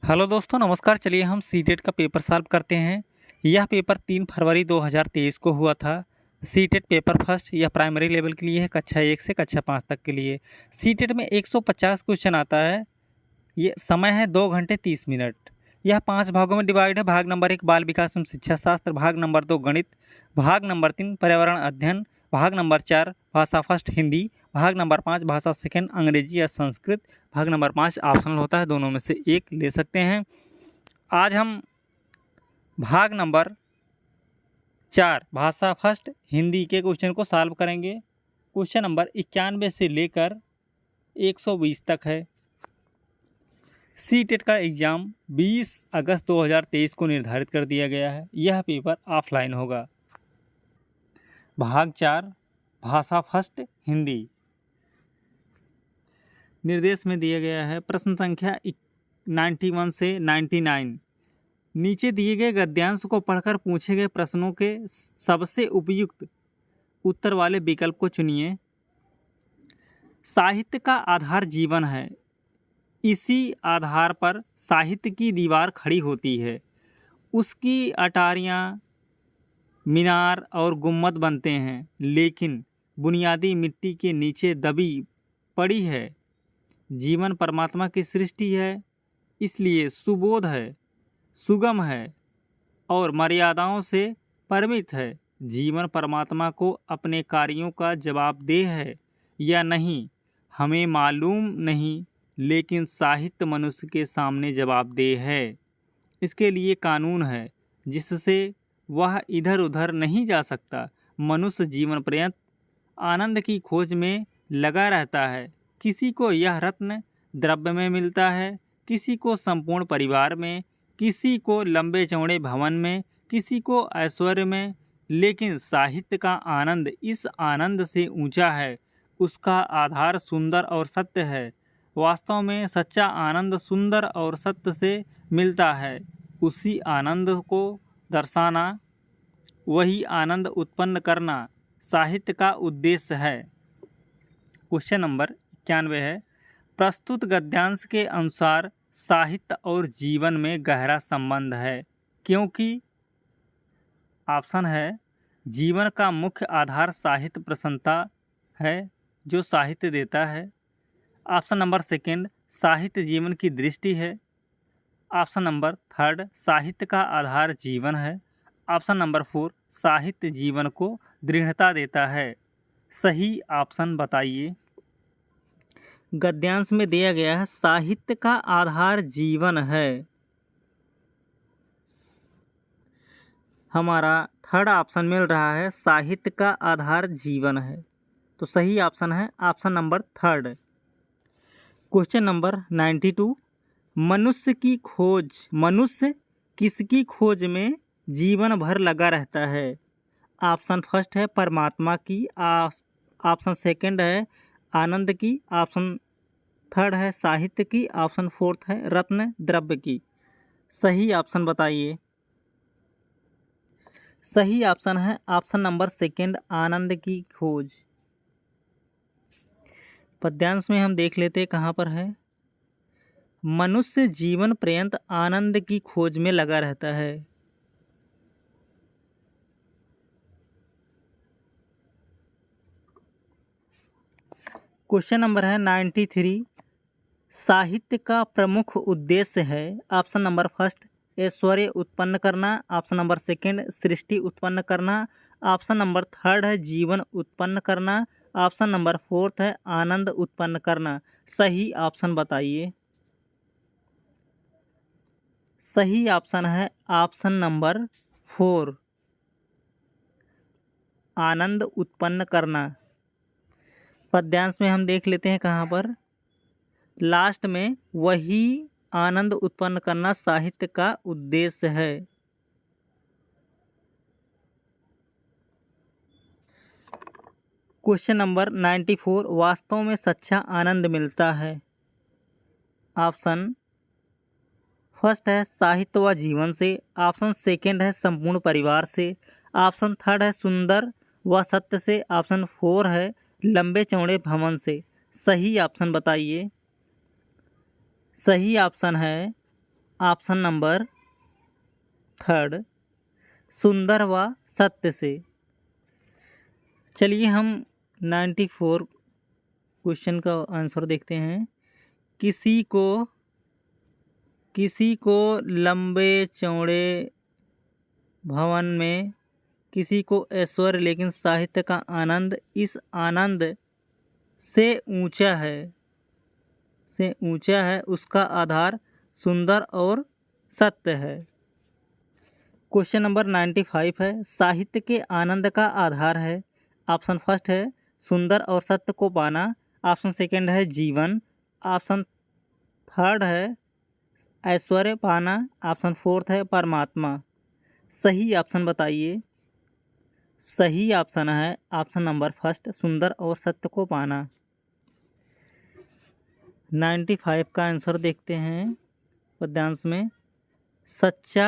Hello दोस्तों, नमस्कार। चलिए हम सीटेट का पेपर सॉल्व करते हैं। यह पेपर 3 फरवरी 2023 को हुआ था। सीटेट पेपर फर्स्ट यह प्राइमरी लेवल के लिए है, कक्षा 1 से कक्षा 5 तक के लिए। सीटेट में 150 क्वेश्चन आता है। ये समय है 2 घंटे 30 मिनट। यह 5 भागों में डिवाइड है। भाग नंबर 1 बाल विकास एवं शिक्षा शास्त्र, भाग नंबर 2 गणित, भाग नंबर 3 पर्यावरण अध्ययन, भाग नंबर 4 भाषा फर्स्ट हिंदी, भाग नंबर 5 भाषा सेकंड अंग्रेजी या संस्कृत, भाग नंबर 5 ऑप्शनल होता है, दोनों में से एक ले सकते हैं। आज हम भाग नंबर 4 भाषा फर्स्ट हिंदी के क्वेश्चन को सॉल्व करेंगे। क्वेश्चन नंबर 91 से लेकर 120 तक है। सीटेट का एग्ज़ाम 20 अगस्त 2023 को निर्धारित कर दिया गया है। यह पेपर ऑफलाइन होगा। भाग 4 भाषा फर्स्ट हिंदी। निर्देश में दिया गया है प्रश्न संख्या 91 से 99। नीचे दिए गए गद्यांश को पढ़कर पूछे गए प्रश्नों के सबसे उपयुक्त उत्तर वाले विकल्प को चुनिए। साहित्य का आधार जीवन है। इसी आधार पर साहित्य की दीवार खड़ी होती है। उसकी अटारियाँ, मीनार और गुम्बद बनते हैं, लेकिन बुनियादी मिट्टी के नीचे दबी पड़ी है। जीवन परमात्मा की सृष्टि है, इसलिए सुबोध है, सुगम है और मर्यादाओं से परिमित है। जीवन परमात्मा को अपने कार्यों का जवाबदेह है या नहीं हमें मालूम नहीं, लेकिन साहित्य मनुष्य के सामने जवाबदेह है। इसके लिए कानून है जिससे वह इधर उधर नहीं जा सकता। मनुष्य जीवन पर्यंत आनंद की खोज में लगा रहता है। किसी को यह रत्न द्रव्य में मिलता है, किसी को संपूर्ण परिवार में, किसी को लंबे चौड़े भवन में, किसी को ऐश्वर्य में, लेकिन साहित्य का आनंद इस आनंद से ऊंचा है। उसका आधार सुंदर और सत्य है। वास्तव में सच्चा आनंद सुंदर और सत्य से मिलता है। उसी आनंद को दर्शाना, वही आनंद उत्पन्न करना साहित्य का उद्देश्य है। क्वेश्चन नंबर 91 है, प्रस्तुत गद्यांश के अनुसार साहित्य और जीवन में गहरा संबंध है, क्योंकि ऑप्शन है जीवन का मुख्य आधार साहित्य प्रसन्नता है जो साहित्य देता है। ऑप्शन नंबर सेकंड साहित्य जीवन की दृष्टि है। ऑप्शन नंबर थर्ड साहित्य का आधार जीवन है। ऑप्शन नंबर 4 साहित्य जीवन को दृढ़ता देता है। सही ऑप्शन बताइए। गद्यांश में दिया गया है साहित्य का आधार जीवन है। हमारा थर्ड ऑप्शन मिल रहा है साहित्य का आधार जीवन है, तो सही ऑप्शन है option number third. Question number 92, मनुष्य किसकी खोज में जीवन भर लगा रहता है। ऑप्शन फर्स्ट है परमात्मा की, ऑप्शन सेकंड है आनंद की, ऑप्शन थर्ड है साहित्य की, ऑप्शन फोर्थ है रत्न द्रव्य की। सही ऑप्शन बताइए। सही ऑप्शन है ऑप्शन नंबर सेकंड आनंद की खोज। पद्यांश में हम देख लेते हैं कहाँ पर है। मनुष्य जीवन पर्यंत आनंद की खोज में लगा रहता है। क्वेश्चन नंबर है 93, साहित्य का प्रमुख उद्देश्य है। ऑप्शन नंबर फर्स्ट ऐश्वर्य उत्पन्न करना, ऑप्शन नंबर सेकंड सृष्टि उत्पन्न करना, ऑप्शन नंबर थर्ड है जीवन उत्पन्न करना, ऑप्शन नंबर फोर्थ है आनंद उत्पन्न करना। सही ऑप्शन बताइए। सही ऑप्शन है ऑप्शन नंबर 4 आनंद उत्पन्न करना। पद्यांश में हम देख लेते हैं कहाँ पर। लास्ट में वही आनंद उत्पन्न करना साहित्य का उद्देश्य है। क्वेश्चन नंबर 94, वास्तव में सच्चा आनंद मिलता है। ऑप्शन फर्स्ट है साहित्य व जीवन से, ऑप्शन सेकंड है संपूर्ण परिवार से, ऑप्शन थर्ड है सुंदर व सत्य से, ऑप्शन 4 है लंबे चौड़े भवन से। सही ऑप्शन बताइए। सही ऑप्शन है ऑप्शन नंबर थर्ड सुंदर व सत्य से। चलिए हम 94 क्वेश्चन का आंसर देखते हैं। किसी को लंबे चौड़े भवन में, किसी को ऐश्वर्य लेकिन साहित्य का आनंद इस आनंद से ऊंचा है उसका आधार सुंदर और सत्य है। क्वेश्चन नंबर 95 है, साहित्य के आनंद का आधार है। ऑप्शन फर्स्ट है सुंदर और सत्य को पाना, ऑप्शन सेकंड है जीवन, ऑप्शन थर्ड है ऐश्वर्य पाना, ऑप्शन फोर्थ है परमात्मा। सही ऑप्शन बताइए। सही ऑप्शन है ऑप्शन नंबर फर्स्ट सुंदर और सत्य को पाना। 95 का आंसर देखते हैं पद्यांश में। सच्चा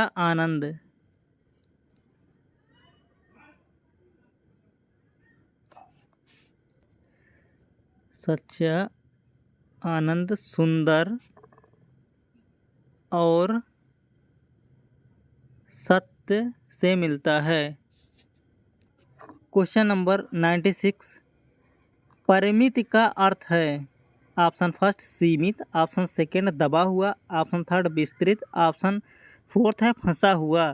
आनंद सुंदर और सत्य से मिलता है। क्वेश्चन नंबर 96, परिमित का अर्थ है। ऑप्शन फर्स्ट सीमित, ऑप्शन सेकंड दबा हुआ, ऑप्शन थर्ड विस्तृत, ऑप्शन फोर्थ है फंसा हुआ।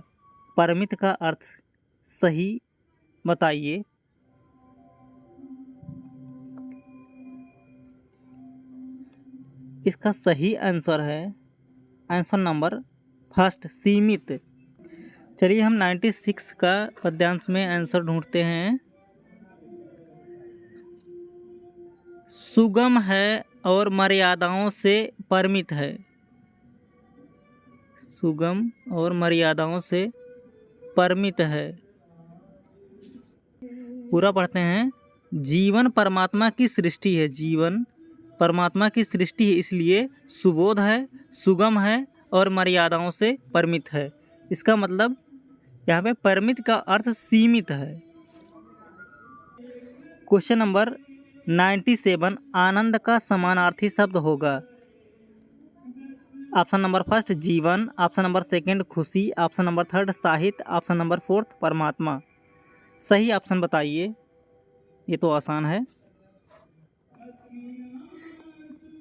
परिमित का अर्थ सही बताइए। इसका सही आंसर है आंसर नंबर फर्स्ट सीमित। चलिए हम 96 का पद्यांश में आंसर ढूंढते हैं। सुगम है और मर्यादाओं से परिमित है। सुगम और मर्यादाओं से परिमित है। पूरा पढ़ते हैं। जीवन परमात्मा की सृष्टि है। जीवन परमात्मा की सृष्टि है, इसलिए सुबोध है, सुगम है और मर्यादाओं से परिमित है। इसका मतलब यहाँ पे परिमित का अर्थ सीमित है। क्वेश्चन नंबर 97, आनंद का समानार्थी शब्द होगा। ऑप्शन नंबर फर्स्ट जीवन, ऑप्शन नंबर सेकंड खुशी, ऑप्शन नंबर थर्ड साहित्य, ऑप्शन नंबर फोर्थ परमात्मा। सही ऑप्शन बताइए। ये तो आसान है।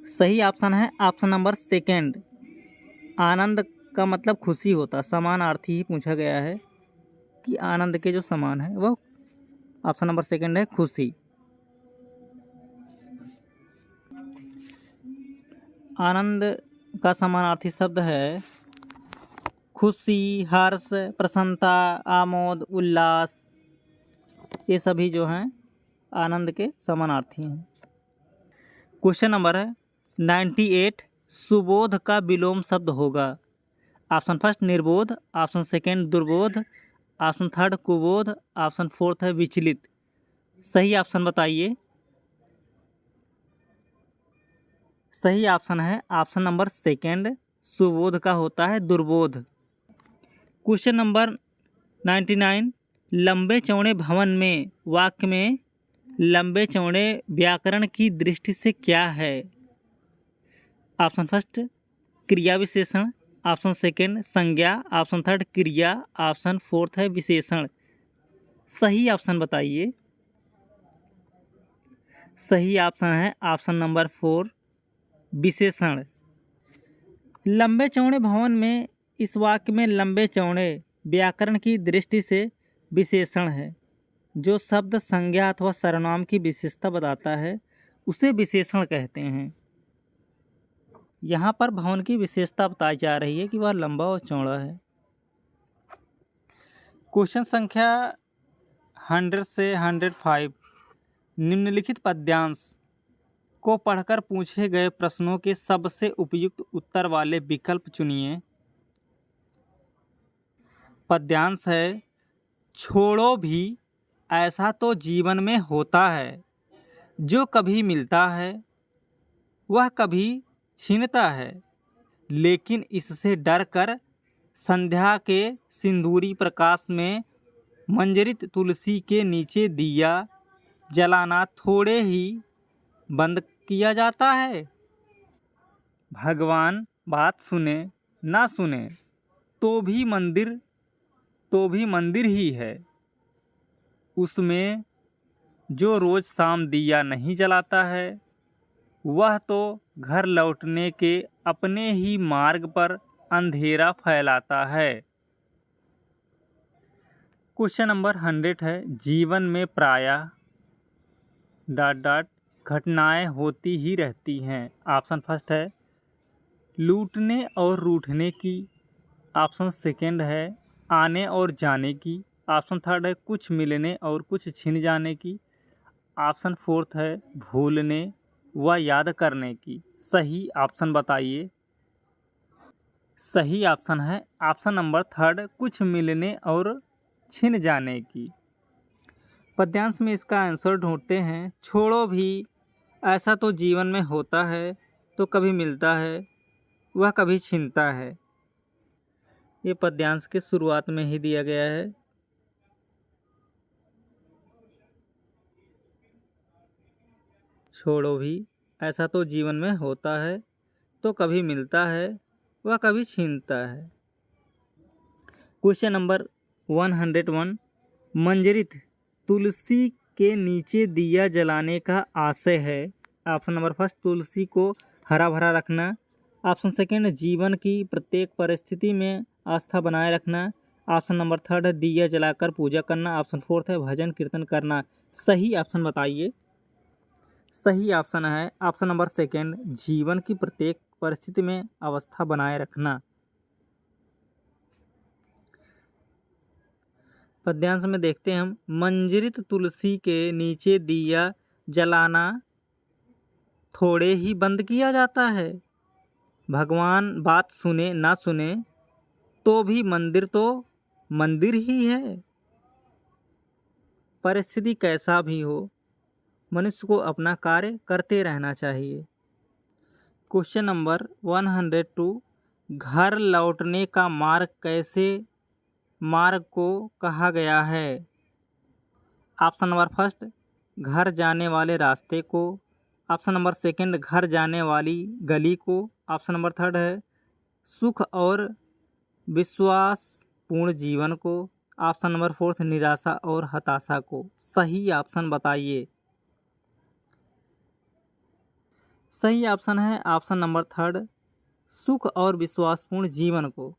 सही ऑप्शन है ऑप्शन नंबर सेकंड। आनंद का मतलब खुशी होता, समानार्थी ही पूछा गया है कि आनंद के जो समान है वो ऑप्शन नंबर सेकंड है खुशी। आनंद का समानार्थी शब्द है खुशी, हर्ष, प्रसन्नता, आमोद, उल्लास। ये सभी जो हैं आनंद के समानार्थी हैं। क्वेश्चन नंबर है 98, सुबोध का विलोम शब्द होगा। ऑप्शन फर्स्ट निर्बोध, ऑप्शन सेकंड दुर्बोध, ऑप्शन थर्ड कुबोध, ऑप्शन फोर्थ है विचलित। सही ऑप्शन बताइए। सही ऑप्शन है ऑप्शन नंबर सेकंड, सुबोध का होता है दुर्बोध। क्वेश्चन नंबर 99, लंबे चौड़े भवन में वाक्य में लंबे चौड़े व्याकरण की दृष्टि से क्या है। ऑप्शन फर्स्ट क्रिया विशेषण, ऑप्शन सेकंड संज्ञा, ऑप्शन थर्ड क्रिया, ऑप्शन फोर्थ है विशेषण। सही ऑप्शन बताइए। सही ऑप्शन है ऑप्शन नंबर 4 विशेषण। लंबे चौड़े भवन में इस वाक्य में लंबे चौड़े व्याकरण की दृष्टि से विशेषण है। जो शब्द संज्ञा अथवा सर्वनाम की विशेषता बताता है उसे विशेषण कहते हैं। यहाँ पर भवन की विशेषता बताई जा रही है कि वह लंबा और चौड़ा है। क्वेश्चन संख्या 100 से 105, निम्नलिखित पद्यांश को पढ़कर पूछे गए प्रश्नों के सबसे उपयुक्त उत्तर वाले विकल्प चुनिए। पद्यांश है, छोड़ो भी ऐसा तो जीवन में होता है, जो कभी मिलता है वह कभी छीनता है, लेकिन इससे डर कर संध्या के सिंदूरी प्रकाश में मंजरित तुलसी के नीचे दिया जलाना थोड़े ही बंद किया जाता है। भगवान बात सुने ना सुने तो भी मंदिर ही है। उसमें जो रोज़ शाम दिया नहीं जलाता है वह तो घर लौटने के अपने ही मार्ग पर अंधेरा फैलाता है। क्वेश्चन नंबर 100 है, जीवन में प्रायः ... घटनाएं होती ही रहती हैं। ऑप्शन फर्स्ट है लूटने और रूठने की। ऑप्शन सेकंड है आने और जाने की। ऑप्शन थर्ड है कुछ मिलने और कुछ छिन जाने की। ऑप्शन फोर्थ है भूलने व याद करने की। सही ऑप्शन बताइए। सही ऑप्शन है ऑप्शन नंबर थर्ड, कुछ मिलने और छिन जाने की। पद्यांश में इसका आंसर ढूंढते हैं। छोड़ो भी, ऐसा तो जीवन में होता है, तो कभी मिलता है वह कभी छिनता है। ये पद्यांश के शुरुआत में ही दिया गया है। छोड़ो भी, ऐसा तो जीवन में होता है, तो कभी मिलता है वह कभी छीनता है। क्वेश्चन नंबर 101, मंजरित तुलसी के नीचे दिया जलाने का आशय है। ऑप्शन नंबर फर्स्ट तुलसी को हरा भरा रखना। ऑप्शन सेकंड जीवन की प्रत्येक परिस्थिति में आस्था बनाए रखना। ऑप्शन नंबर थर्ड है दिया जलाकर पूजा करना। ऑप्शन फोर्थ है भजन कीर्तन करना। सही ऑप्शन बताइए। सही ऑप्शन है ऑप्शन नंबर सेकंड, जीवन की प्रत्येक परिस्थिति में अवस्था बनाए रखना। पद्यांश में देखते हैं हम, मंजरित तुलसी के नीचे दिया जलाना थोड़े ही बंद किया जाता है। भगवान बात सुने ना सुने तो भी मंदिर तो मंदिर ही है। परिस्थिति कैसा भी हो, मनुष्य को अपना कार्य करते रहना चाहिए। क्वेश्चन नंबर 102, घर लौटने का मार्ग को कहा गया है। ऑप्शन नंबर फर्स्ट घर जाने वाले रास्ते को। ऑप्शन नंबर सेकंड घर जाने वाली गली को। ऑप्शन नंबर थर्ड है सुख और विश्वास पूर्ण जीवन को। ऑप्शन नंबर फोर्थ निराशा और हताशा को। सही ऑप्शन बताइए। सही ऑप्शन है ऑप्शन नंबर थर्ड, सुख और विश्वासपूर्ण जीवन को।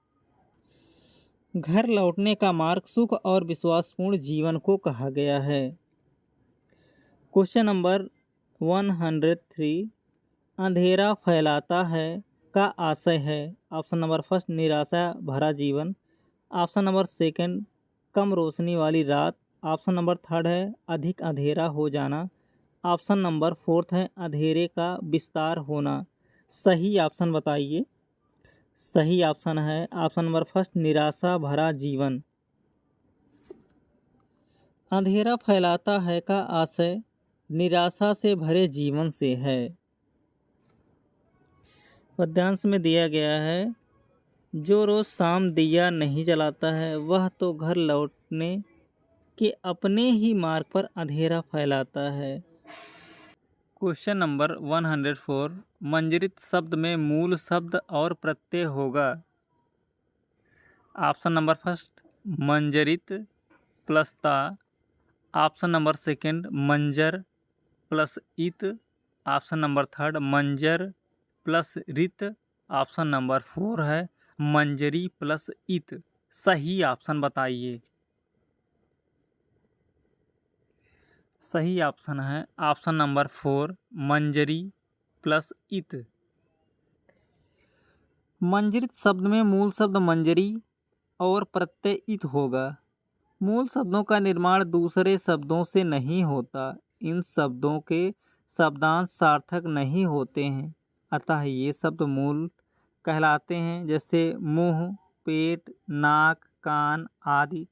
घर लौटने का मार्ग सुख और विश्वासपूर्ण जीवन को कहा गया है। क्वेश्चन नंबर 103, अंधेरा फैलाता है का आशय है। ऑप्शन नंबर फर्स्ट निराशा भरा जीवन। ऑप्शन नंबर सेकंड कम रोशनी वाली रात। ऑप्शन नंबर थर्ड है अधिक अंधेरा हो जाना। ऑप्शन नंबर फोर्थ है अंधेरे का विस्तार होना। सही ऑप्शन बताइए। सही ऑप्शन है ऑप्शन नंबर फर्स्ट निराशा भरा जीवन। अंधेरा फैलाता है का आशय निराशा से भरे जीवन से है। पद्यांश में दिया गया है, जो रोज शाम दिया नहीं जलाता है वह तो घर लौटने के अपने ही मार्ग पर अंधेरा फैलाता है। क्वेश्चन नंबर 104, मंजरित शब्द में मूल शब्द और प्रत्यय होगा। ऑप्शन नंबर फर्स्ट मंजरित प्लस ता। ऑप्शन नंबर सेकंड मंजर प्लस इत। ऑप्शन नंबर थर्ड मंजर प्लस रित। ऑप्शन नंबर फोर है मंजरी प्लस इत। सही ऑप्शन बताइए। सही ऑप्शन है ऑप्शन नंबर फोर मंजरी प्लस इत। मंजरित शब्द में मूल शब्द मंजरी और प्रत्यय इत होगा। मूल शब्दों का निर्माण दूसरे शब्दों से नहीं होता। इन शब्दों के शब्दांश सार्थक नहीं होते हैं, अतः ये शब्द मूल कहलाते हैं। जैसे मुंह, पेट, नाक, कान आदि।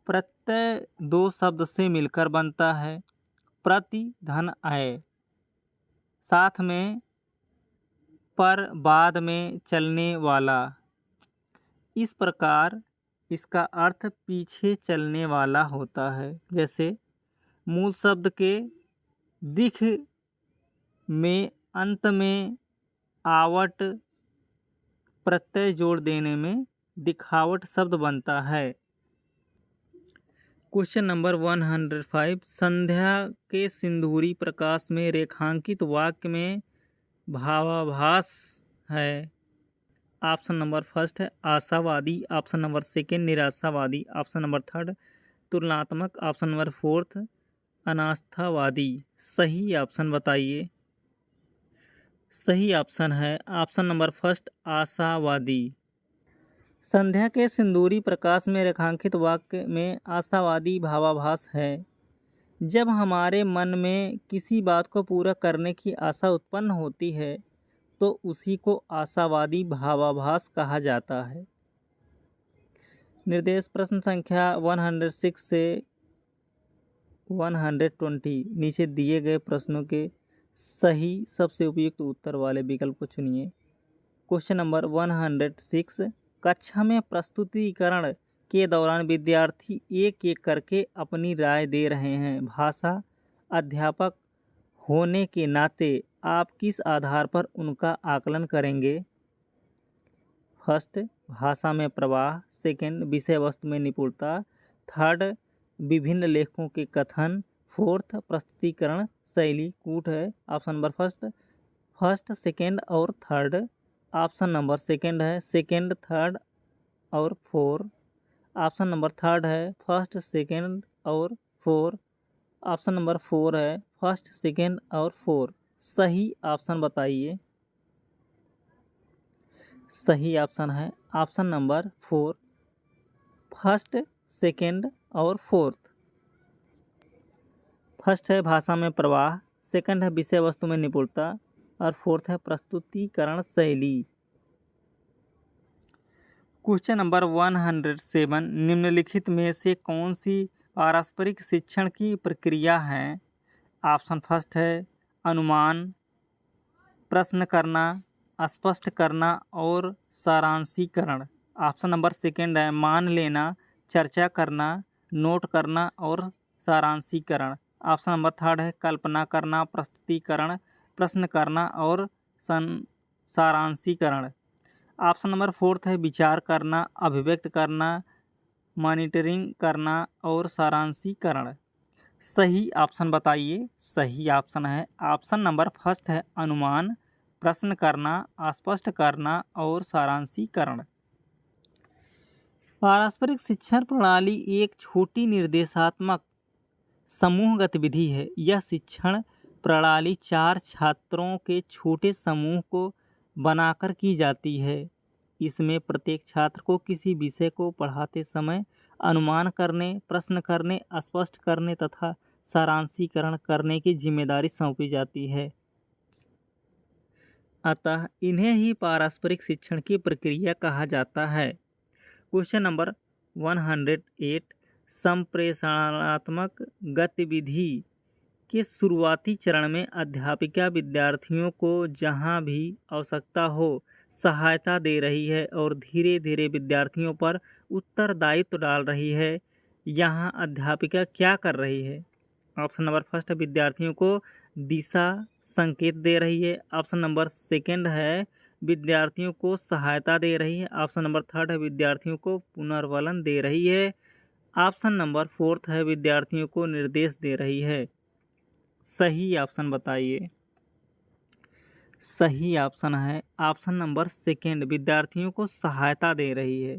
प्रत्यय दो शब्द से मिलकर बनता है, प्रति धन आय, साथ में पर बाद में चलने वाला। इस प्रकार इसका अर्थ पीछे चलने वाला होता है। जैसे मूल शब्द के दिख में अंत में आवट प्रत्यय जोड़ देने में दिखावट शब्द बनता है। क्वेश्चन नंबर 105 संध्या के सिंदूरी प्रकाश में रेखांकित वाक्य में भावाभास है। ऑप्शन नंबर फर्स्ट है आशावादी, ऑप्शन नंबर सेकंड निराशावादी, ऑप्शन नंबर थर्ड तुलनात्मक, ऑप्शन नंबर फोर्थ अनास्थावादी। सही ऑप्शन बताइए। सही ऑप्शन है ऑप्शन नंबर फर्स्ट आशावादी। संध्या के सिंदूरी प्रकाश में रेखांकित वाक्य में आशावादी भावाभास है। जब हमारे मन में किसी बात को पूरा करने की आशा उत्पन्न होती है तो उसी को आशावादी भावाभास कहा जाता है। निर्देश प्रश्न संख्या 106 से 120 नीचे दिए गए प्रश्नों के सही सबसे उपयुक्त उत्तर वाले विकल्प को चुनिए। क्वेश्चन नंबर 106 कक्षा में प्रस्तुतिकरण के दौरान विद्यार्थी एक एक करके अपनी राय दे रहे हैं। भाषा अध्यापक होने के नाते आप किस आधार पर उनका आकलन करेंगे? फर्स्ट भाषा में प्रवाह, सेकंड विषय वस्तु में निपुणता, थर्ड विभिन्न लेखकों के कथन, फोर्थ प्रस्तुतिकरण शैली कूट है। ऑप्शन नंबर फर्स्ट सेकंड और थर्ड। ऑप्शन नंबर सेकंड है सेकंड थर्ड और फोर। ऑप्शन नंबर थर्ड है फर्स्ट सेकंड और फोर। ऑप्शन नंबर फोर है फर्स्ट सेकंड और फोर। सही ऑप्शन बताइए। सही ऑप्शन है option number four first second और फोर्थ। फर्स्ट है भाषा में प्रवाह, सेकंड है विषय वस्तु में निपुणता और फोर्थ है प्रस्तुतिकरण शैली। क्वेश्चन नंबर 107 निम्नलिखित में से कौन सी पारस्परिक शिक्षण की प्रक्रिया है? ऑप्शन फर्स्ट है अनुमान, प्रश्न करना, स्पष्ट करना और सारांशीकरण। ऑप्शन नंबर सेकंड है मान लेना, चर्चा करना, नोट करना और सारांशीकरण। ऑप्शन नंबर थर्ड है कल्पना करना, प्रस्तुतिकरण, प्रश्न करना और सारांशीकरण। ऑप्शन नंबर फोर्थ है विचार करना, अभिव्यक्त करना, मॉनिटरिंग करना और सारांशीकरण। सही ऑप्शन बताइए। सही ऑप्शन है ऑप्शन नंबर फर्स्ट है अनुमान, प्रश्न करना, स्पष्ट करना और सारांशीकरण। पारस्परिक शिक्षण प्रणाली एक छोटी निर्देशात्मक समूह गतिविधि है। यह शिक्षण प्रणाली 4 छात्रों के छोटे समूह को बनाकर की जाती है। इसमें प्रत्येक छात्र को किसी विषय को पढ़ाते समय अनुमान करने, प्रश्न करने, स्पष्ट करने तथा सारांशीकरण करने की जिम्मेदारी सौंपी जाती है। अतः इन्हें ही पारस्परिक शिक्षण की प्रक्रिया कहा जाता है। क्वेश्चन नंबर 108 संप्रेषणात्मक गतिविधि के शुरुआती चरण में अध्यापिका विद्यार्थियों को जहां भी आवश्यकता हो सहायता दे रही है और धीरे धीरे विद्यार्थियों पर उत्तरदायित्व डाल रही है। यहाँ अध्यापिका क्या कर रही है? ऑप्शन नंबर फर्स्ट विद्यार्थियों को दिशा संकेत दे रही है। ऑप्शन नंबर सेकंड है विद्यार्थियों को सहायता दे रही है। ऑप्शन नंबर थर्ड है विद्यार्थियों को पुनर्वलन दे रही है। ऑप्शन नंबर फोर्थ है विद्यार्थियों को निर्देश दे रही है। सही ऑप्शन बताइए। सही ऑप्शन है ऑप्शन नंबर सेकंड विद्यार्थियों को सहायता दे रही है।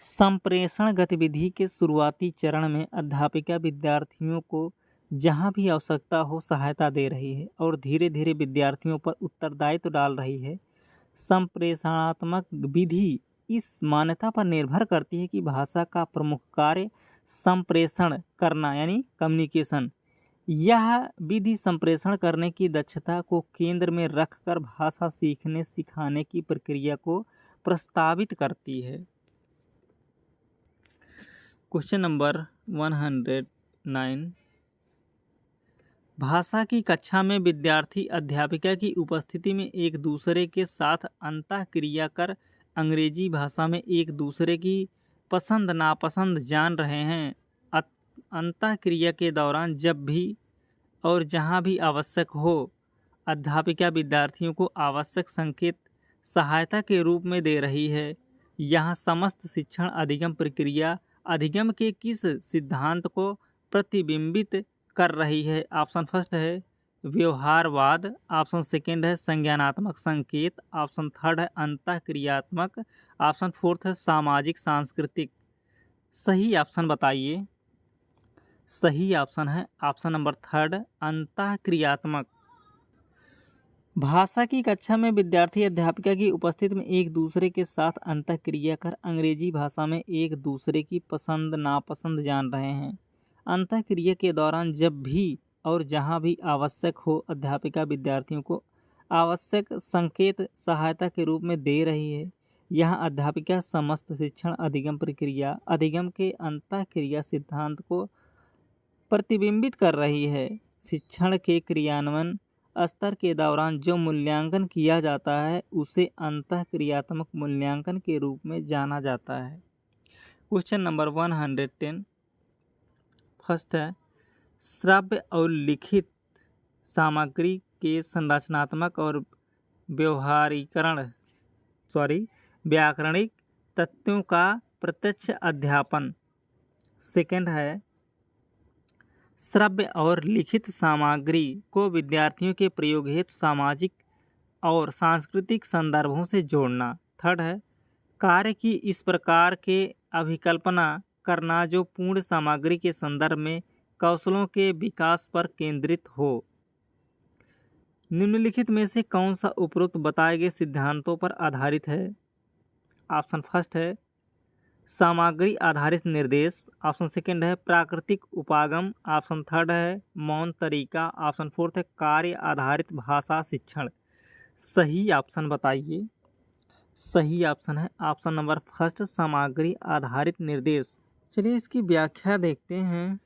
संप्रेषण गतिविधि के शुरुआती चरण में अध्यापिका विद्यार्थियों को जहां भी आवश्यकता हो सहायता दे रही है और धीरे धीरे विद्यार्थियों पर उत्तरदायित्व डाल रही है। संप्रेषणात्मक विधि इस मान्यता पर निर्भर करती है कि भाषा का प्रमुख कार्य संप्रेषण करना यानी कम्युनिकेशन। यह विधि संप्रेषण करने की दक्षता को केंद्र में रखकर भाषा सीखने सिखाने की प्रक्रिया को प्रस्तावित करती है। क्वेश्चन नंबर 109 भाषा की कक्षा में विद्यार्थी अध्यापिका की उपस्थिति में एक दूसरे के साथ अंतःक्रिया कर अंग्रेजी भाषा में एक दूसरे की पसंद नापसंद जान रहे हैं। अंतःक्रिया के दौरान जब भी और जहां भी आवश्यक हो अध्यापिका विद्यार्थियों को आवश्यक संकेत सहायता के रूप में दे रही है। यहाँ समस्त शिक्षण अधिगम प्रक्रिया अधिगम के किस सिद्धांत को प्रतिबिंबित कर रही है? ऑप्शन फर्स्ट है व्यवहारवाद, ऑप्शन सेकंड है संज्ञानात्मक संकेत, ऑप्शन थर्ड है अंतःक्रियात्मक, ऑप्शन फोर्थ है सामाजिक सांस्कृतिक। सही ऑप्शन बताइए। सही ऑप्शन है ऑप्शन नंबर थर्ड अंतःक्रियात्मक। भाषा की कक्षा में विद्यार्थी अध्यापिका की उपस्थिति में एक दूसरे के साथ अंतःक्रिया कर अंग्रेजी भाषा में एक दूसरे की पसंद नापसंद जान रहे हैं। अंतःक्रिया के दौरान जब भी और जहां भी आवश्यक हो अध्यापिका विद्यार्थियों को आवश्यक संकेत सहायता के रूप में दे रही है। यहाँ अध्यापिका समस्त शिक्षण अधिगम प्रक्रिया अधिगम के अंतःक्रिया सिद्धांत को प्रतिबिंबित कर रही है। शिक्षण के क्रियान्वयन स्तर के दौरान जो मूल्यांकन किया जाता है उसे अंतःक्रियात्मक मूल्यांकन के रूप में जाना जाता है। क्वेश्चन नंबर 110 फर्स्ट है श्रव्य और लिखित सामग्री के संरचनात्मक और व्याकरणिक तथ्यों का प्रत्यक्ष अध्यापन। सेकंड है श्रव्य और लिखित सामग्री को विद्यार्थियों के प्रयोग हेतु सामाजिक और सांस्कृतिक संदर्भों से जोड़ना। थर्ड है कार्य की इस प्रकार के अभिकल्पना करना जो पूर्ण सामग्री के संदर्भ में कौशलों के विकास पर केंद्रित हो। निम्नलिखित में से कौन सा उपरोक्त बताए गए सिद्धांतों पर आधारित है? ऑप्शन फर्स्ट है सामग्री आधारित निर्देश, ऑप्शन सेकंड है प्राकृतिक उपागम, ऑप्शन थर्ड है मौन तरीका, ऑप्शन फोर्थ है कार्य आधारित भाषा शिक्षण। सही ऑप्शन बताइए। सही ऑप्शन है ऑप्शन नंबर फर्स्ट सामग्री आधारित निर्देश। चलिए इसकी व्याख्या देखते हैं।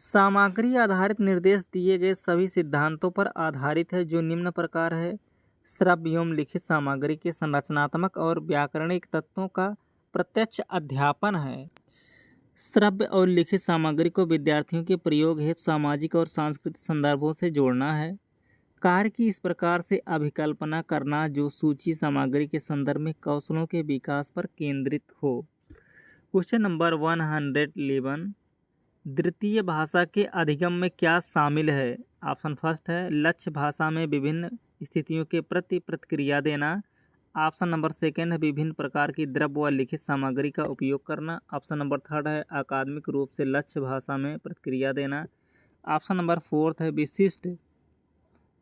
सामग्री आधारित निर्देश दिए गए सभी सिद्धांतों पर आधारित है जो निम्न प्रकार है। श्रव्य एवं लिखित सामग्री के संरचनात्मक और व्याकरणिक तत्वों का प्रत्यक्ष अध्यापन है। श्रव्य और लिखित सामग्री को विद्यार्थियों के प्रयोग हेतु सामाजिक और सांस्कृतिक संदर्भों से जोड़ना है। कार्य की इस प्रकार से अभिकल्पना करना जो सूची सामग्री के संदर्भ में कौशलों के विकास पर केंद्रित हो। क्वेश्चन नंबर 111 द्वितीय भाषा के अधिगम में क्या शामिल है? ऑप्शन फर्स्ट है लक्ष्य भाषा में विभिन्न स्थितियों के प्रति प्रतिक्रिया देना, ऑप्शन नंबर सेकंड है विभिन्न प्रकार की द्रव्य व लिखित सामग्री का उपयोग करना, ऑप्शन नंबर थर्ड है अकादमिक रूप से लक्ष्य भाषा में प्रतिक्रिया देना, ऑप्शन नंबर फोर्थ है विशिष्ट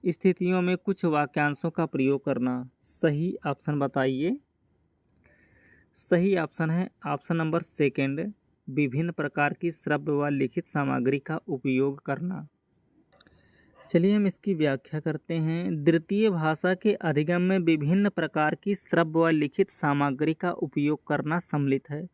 स्थितियों में कुछ वाक्यांशों का प्रयोग करना। सही ऑप्शन बताइए। सही ऑप्शन है ऑप्शन नंबर सेकंड विभिन्न प्रकार की श्रव्य व लिखित सामग्री का उपयोग करना। चलिए हम इसकी व्याख्या करते हैं। द्वितीय भाषा के अधिगम में विभिन्न प्रकार की श्रव्य व लिखित सामग्री का उपयोग करना सम्मिलित है।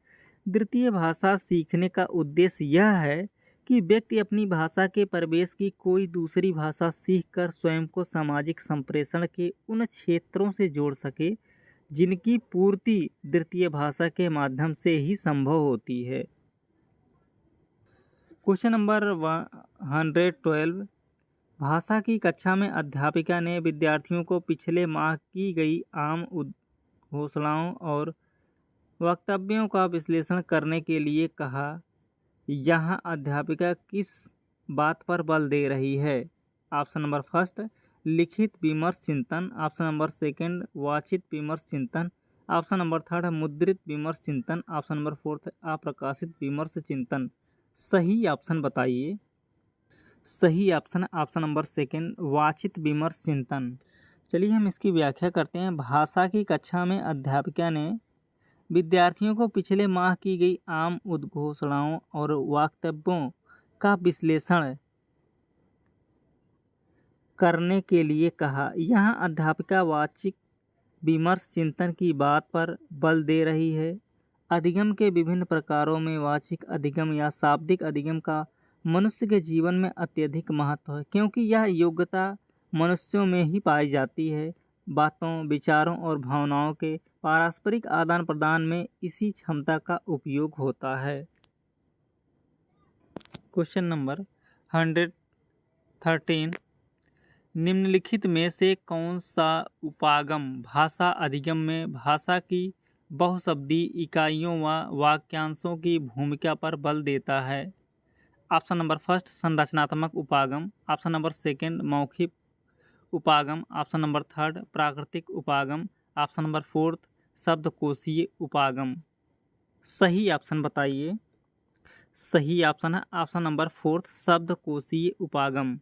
द्वितीय भाषा सीखने का उद्देश्य यह है कि व्यक्ति अपनी भाषा के प्रवेश की कोई दूसरी भाषा सीखकर स्वयं को सामाजिक संप्रेषण के उन क्षेत्रों से जोड़ सके जिनकी पूर्ति द्वितीय भाषा के माध्यम से ही संभव होती है। क्वेश्चन नंबर 112 भाषा की कक्षा में अध्यापिका ने विद्यार्थियों को पिछले माह की गई आम घोषणाओं और वक्तव्यों का विश्लेषण करने के लिए कहा। यहाँ अध्यापिका किस बात पर बल दे रही है? ऑप्शन नंबर फर्स्ट लिखित विमर्श चिंतन, ऑप्शन नंबर सेकंड वाचित विमर्श चिंतन, ऑप्शन नंबर थर्ड मुद्रित विमर्श चिंतन, ऑप्शन नंबर फोर्थ अप्रकाशित विमर्श चिंतन। सही ऑप्शन बताइए। सही ऑप्शन ऑप्शन नंबर सेकंड वाचित विमर्श चिंतन। चलिए हम इसकी व्याख्या करते हैं। भाषा की कक्षा में अध्यापिका ने विद्यार्थियों को पिछले माह की गई आम उद्घोषणाओं और वक्तव्यों का विश्लेषण करने के लिए कहा। यहाँ अध्यापिका वाचिक विमर्श चिंतन की बात पर बल दे रही है। अधिगम के विभिन्न प्रकारों में वाचिक अधिगम या शाब्दिक अधिगम का मनुष्य के जीवन में अत्यधिक महत्व है क्योंकि यह योग्यता मनुष्यों में ही पाई जाती है। बातों, विचारों और भावनाओं के पारस्परिक आदान प्रदान में इसी क्षमता का उपयोग होता है। क्वेश्चन नंबर 113 निम्नलिखित में से कौन सा उपागम भाषा अधिगम में भाषा की बहुशब्दी इकाइयों व वाक्यांशों की भूमिका पर बल देता है? ऑप्शन नंबर फर्स्ट संरचनात्मक उपागम, ऑप्शन नंबर सेकंड मौखिक उपागम, ऑप्शन नंबर थर्ड प्राकृतिक उपागम, ऑप्शन नंबर फोर्थ शब्दकोशीय उपागम। सही ऑप्शन बताइए। सही ऑप्शन है ऑप्शन नंबर फोर्थ शब्दकोशीय उपागम।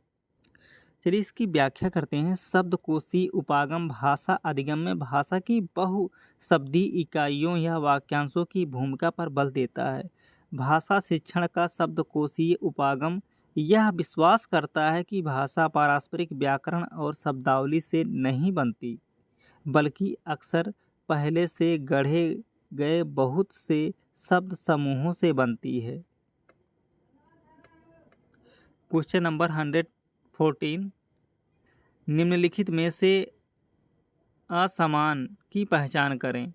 चलिए इसकी व्याख्या करते हैं। शब्दकोशीय उपागम भाषा अधिगम में भाषा की बहुशब्दी इकाइयों या वाक्यांशों की भूमिका पर बल देता है। भाषा शिक्षण का शब्दकोशीय उपागम यह विश्वास करता है कि भाषा पारस्परिक व्याकरण और शब्दावली से नहीं बनती, बल्कि अक्सर पहले से गढ़े गए बहुत से शब्द समूहों से बनती है। क्वेश्चन नंबर 114, निम्नलिखित में से असमान की पहचान करें।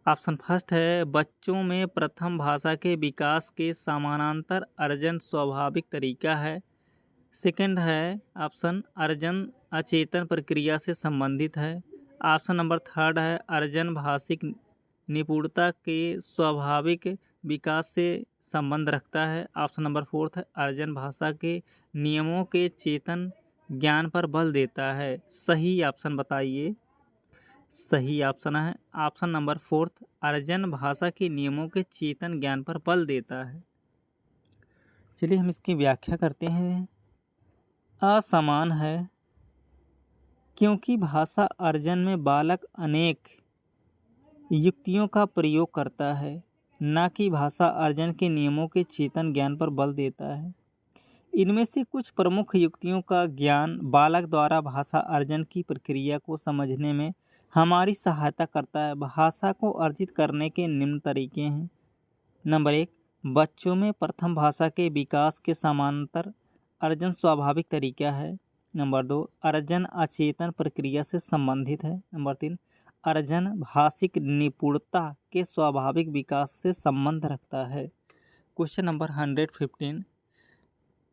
ऑप्शन फर्स्ट है बच्चों में प्रथम भाषा के विकास के समानांतर अर्जन स्वाभाविक तरीका है। सेकंड है ऑप्शन अर्जन अचेतन प्रक्रिया से संबंधित है। ऑप्शन नंबर थर्ड है अर्जन भाषिक निपुणता के स्वाभाविक विकास से संबंध रखता है। ऑप्शन नंबर फोर्थ है अर्जन भाषा के नियमों के चेतन ज्ञान पर बल देता है। सही ऑप्शन बताइए। सही ऑप्शन है ऑप्शन नंबर फोर्थ अर्जन भाषा के नियमों के चेतन ज्ञान पर बल देता है। चलिए हम इसकी व्याख्या करते हैं। असमान है क्योंकि भाषा अर्जन में बालक अनेक युक्तियों का प्रयोग करता है, न कि भाषा अर्जन के नियमों के चेतन ज्ञान पर बल देता है। इनमें से कुछ प्रमुख युक्तियों का ज्ञान बालक द्वारा भाषा अर्जन की प्रक्रिया को समझने में हमारी सहायता करता है। भाषा को अर्जित करने के निम्न तरीके हैं। नंबर 1, बच्चों में प्रथम भाषा के विकास के समानांतर अर्जन स्वाभाविक तरीका है। नंबर 2, अर्जन अचेतन प्रक्रिया से संबंधित है। नंबर 3, अर्जन भाषिक निपुणता के स्वाभाविक विकास से संबंध रखता है। क्वेश्चन नंबर 115,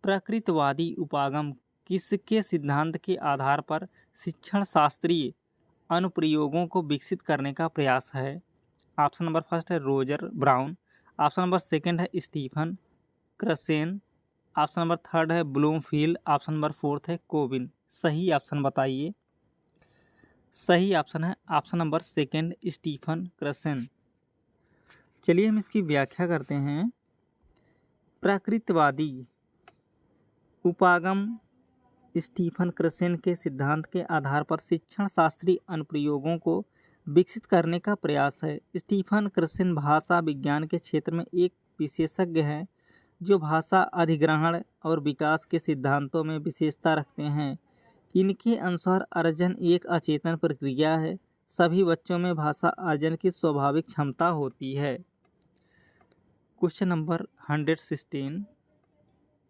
प्रकृतवादी उपागम किसके सिद्धांत के आधार पर शिक्षण शास्त्रीय अनुप्रयोगों को विकसित करने का प्रयास है? ऑप्शन नंबर फर्स्ट है Roger brown, option number second है स्टीफन क्रसेन, ऑप्शन नंबर थर्ड है ब्लूमफील्ड, ऑप्शन नंबर फोर्थ है कोविन। सही ऑप्शन बताइए। सही ऑप्शन है ऑप्शन नंबर सेकंड स्टीफन क्रसेन। चलिए हम इसकी व्याख्या करते हैं। प्रकृतवादी उपागम स्टीफन क्रसेन के सिद्धांत के आधार पर शिक्षण शास्त्रीय अनुप्रयोगों को विकसित करने का प्रयास है। स्टीफन क्रसेन भाषा विज्ञान के क्षेत्र में एक विशेषज्ञ हैं जो भाषा अधिग्रहण और विकास के सिद्धांतों में विशेषता रखते हैं। इनके अनुसार अर्जन एक अचेतन प्रक्रिया है। सभी बच्चों में भाषा अर्जन की स्वाभाविक क्षमता होती है। क्वेश्चन नंबर 116,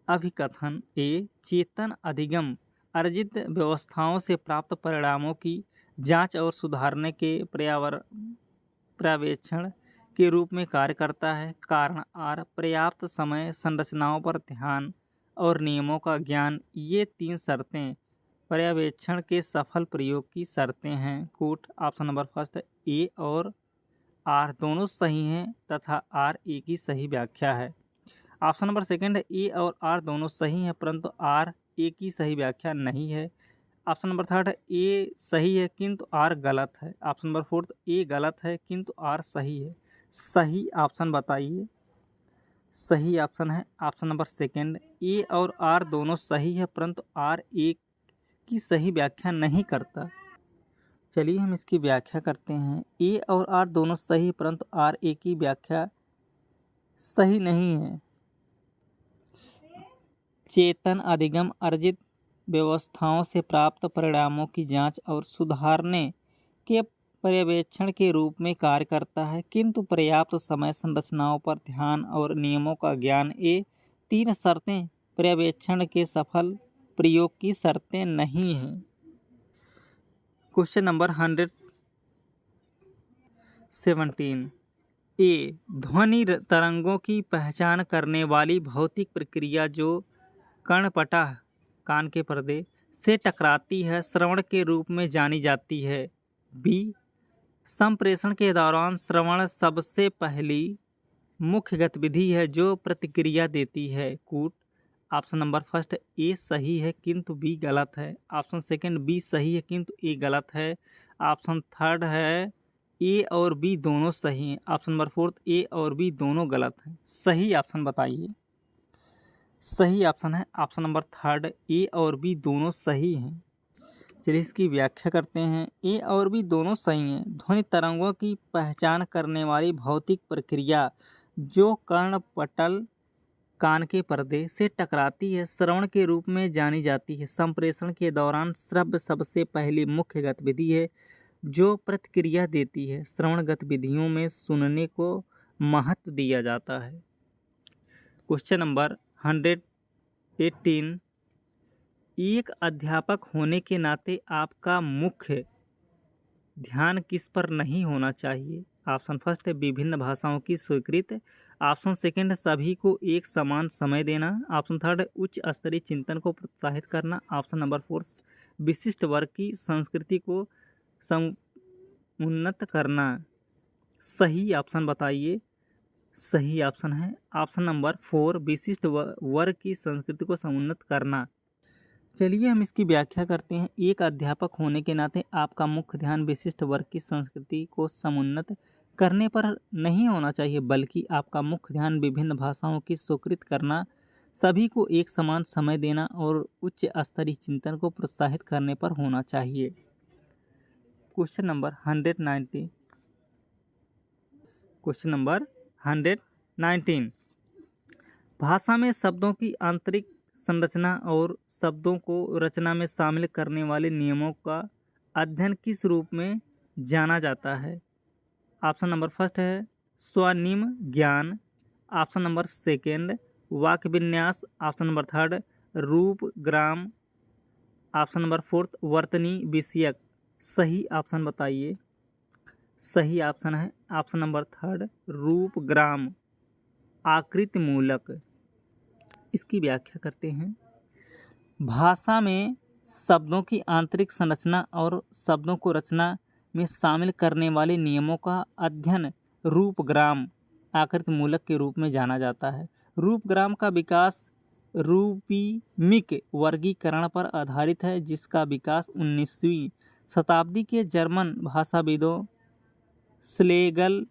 अभिकथन ए चेतन अधिगम अर्जित व्यवस्थाओं से प्राप्त परिणामों की जांच और सुधारने के पर्यवेक्षण के रूप में कार्य करता है। कारण आर पर्याप्त समय, संरचनाओं पर ध्यान और नियमों का ज्ञान, ये 3 शर्तें पर्यवेक्षण के सफल प्रयोग की शर्तें हैं। Coat option number first A और आर दोनों सही हैं तथा आर ए की सही व्याख्या है। ऑप्शन नंबर सेकंड ए और आर दोनों सही हैं परंतु आर ए की सही व्याख्या नहीं है। ऑप्शन नंबर थर्ड ए सही है किंतु आर गलत है। ऑप्शन नंबर फोर्थ ए गलत है किंतु आर सही है। सही ऑप्शन बताइए। सही ऑप्शन है ऑप्शन नंबर सेकंड ए और आर दोनों सही है परंतु आर ए की सही व्याख्या नहीं करता। चलिए हम इसकी व्याख्या करते हैं। ए और आर दोनों सही परंतु आर ए की व्याख्या सही नहीं है। चेतन अधिगम अर्जित व्यवस्थाओं से प्राप्त परिणामों की जांच और सुधारने के पर्यवेक्षण के रूप में कार्य करता है किंतु पर्याप्त समय, संरचनाओं पर ध्यान और नियमों का ज्ञान, ये 3 शर्तें पर्यवेक्षण के सफल प्रयोग की शर्तें नहीं हैं। क्वेश्चन नंबर 117, ए ध्वनि तरंगों की पहचान करने वाली भौतिक प्रक्रिया जो कर्णपटह कान के पर्दे से टकराती है, श्रवण के रूप में जानी जाती है। बी, संप्रेषण के दौरान श्रवण सबसे पहली मुख्य गतिविधि है जो प्रतिक्रिया देती है। कूट। ऑप्शन नंबर फर्स्ट ए सही है किंतु बी गलत है। ऑप्शन सेकंड बी सही है किंतु ए गलत है। ऑप्शन थर्ड है ए और बी दोनों सही हैं। ऑप्शन नंबर फोर्थ ए और बी दोनों गलत हैं। सही ऑप्शन बताइए। सही ऑप्शन है ऑप्शन नंबर थर्ड, ए और बी दोनों सही हैं। चलिए इसकी व्याख्या करते हैं। ए और बी दोनों सही हैं। ध्वनि तरंगों की पहचान करने वाली भौतिक प्रक्रिया जो कर्णपटल कान के पर्दे से टकराती है, श्रवण के रूप में जानी जाती है। संप्रेषण के दौरान श्रव्य सबसे पहली मुख्य गतिविधि है जो प्रतिक्रिया देती है। श्रवण गतिविधियों में सुनने को महत्व दिया जाता है। Question number 118। एक अध्यापक होने के नाते आपका मुख्य ध्यान किस पर नहीं होना चाहिए? ऑप्शन फर्स्ट है विभिन्न भाषाओं की स्वीकृति। ऑप्शन सेकंड है सभी को एक समान समय देना। ऑप्शन थर्ड है उच्च स्तरीय चिंतन को प्रोत्साहित करना। ऑप्शन नंबर फोर्थ विशिष्ट वर्ग की संस्कृति को समुन्नत करना। सही ऑप्शन बताइए। सही ऑप्शन है ऑप्शन नंबर 4 विशिष्ट वर्ग की संस्कृति को समुन्नत करना। चलिए हम इसकी व्याख्या करते हैं। एक अध्यापक होने के नाते आपका मुख्य ध्यान विशिष्ट वर्ग की संस्कृति को समुन्नत करने पर नहीं होना चाहिए, बल्कि आपका मुख्य ध्यान विभिन्न भाषाओं की स्वीकृत करना, सभी को एक समान समय देना और उच्च स्तरीय चिंतन को प्रोत्साहित करने पर होना चाहिए। Question number 119। Question number 119। भाषा में शब्दों की आंतरिक संरचना और शब्दों को रचना में शामिल करने वाले नियमों का अध्ययन किस रूप में जाना जाता है? ऑप्शन नंबर फर्स्ट है स्वनिम ज्ञान। ऑप्शन नंबर सेकंड वाक्य विन्यास। ऑप्शन नंबर थर्ड रूप ग्राम। ऑप्शन नंबर फोर्थ वर्तनी विषयक। सही ऑप्शन बताइए। सही ऑप्शन है ऑप्शन नंबर थर्ड रूप ग्राम आकृति मूलक। इसकी व्याख्या करते हैं। भाषा में शब्दों की आंतरिक संरचना और शब्दों को रचना में शामिल करने वाले नियमों का अध्ययन रूपग्राम आकृति मूलक के रूप में जाना जाता है। रूपग्राम का विकास रूपीमिक वर्गीकरण पर आधारित है, जिसका विकास 19वीं शताब्दी के जर्मन भाषाविदों स्लेगल,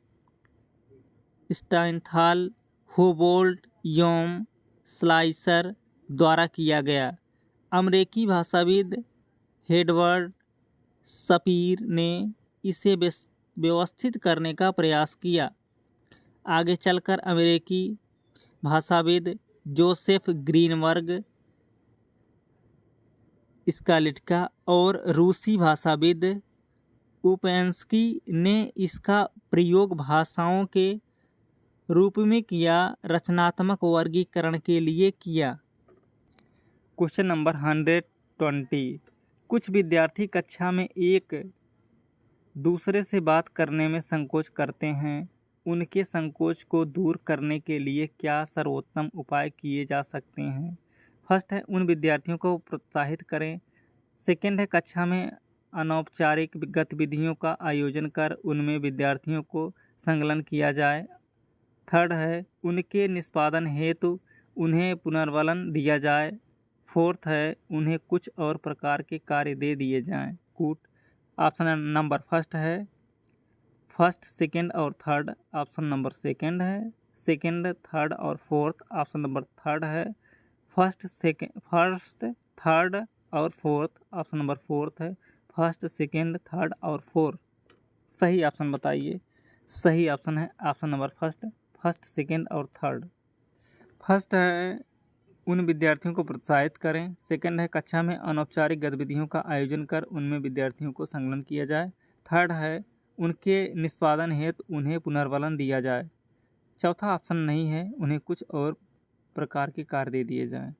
स्टाइनथाल, हुबोल्ट, योम, स्लाइसर द्वारा किया गया। अमेरिकी भाषाविद एडवर्ड शपीर ने इसे व्यवस्थित करने का प्रयास किया। आगे चलकर अमेरिकी भाषाविद जोसेफ ग्रीनबर्ग, स्कालिटका और रूसी भाषाविद उपेंस्की ने इसका प्रयोग भाषाओं के रूपमिक या रचनात्मक वर्गीकरण के लिए किया। Question number 120। कुछ विद्यार्थी कक्षा में एक दूसरे से बात करने में संकोच करते हैं। उनके संकोच को दूर करने के लिए क्या सर्वोत्तम उपाय किए जा सकते हैं? फर्स्ट है उन विद्यार्थियों को प्रोत्साहित करें। सेकंड है कक्षा में अनौपचारिक गतिविधियों का आयोजन कर उनमें विद्यार्थियों को संलग्न किया जाए। थर्ड है उनके निष्पादन हेतु उन्हें पुनर्बलन दिया जाए। फोर्थ है उन्हें कुछ और प्रकार के कार्य दे दिए जाएं। कूट। ऑप्शन नंबर फर्स्ट है फर्स्ट, सेकंड और थर्ड। ऑप्शन नंबर सेकंड है सेकंड, थर्ड और फोर्थ। ऑप्शन नंबर थर्ड है फर्स्ट, थर्ड और फोर्थ। ऑप्शन नंबर फोर्थ है फर्स्ट, सेकंड, थर्ड और फोर्थ। सही ऑप्शन बताइए। सही ऑप्शन है ऑप्शन नंबर फर्स्ट, सेकंड और थर्ड। फर्स्ट है उन विद्यार्थियों को प्रोत्साहित करें। सेकंड है कक्षा में अनौपचारिक गतिविधियों का आयोजन कर उनमें विद्यार्थियों को संलग्न किया जाए। थर्ड है उनके निष्पादन हेतु उन्हें पुनर्बलन दिया जाए। चौथा ऑप्शन नहीं है, उन्हें कुछ और प्रकार के कार्य दे दिए जाएं।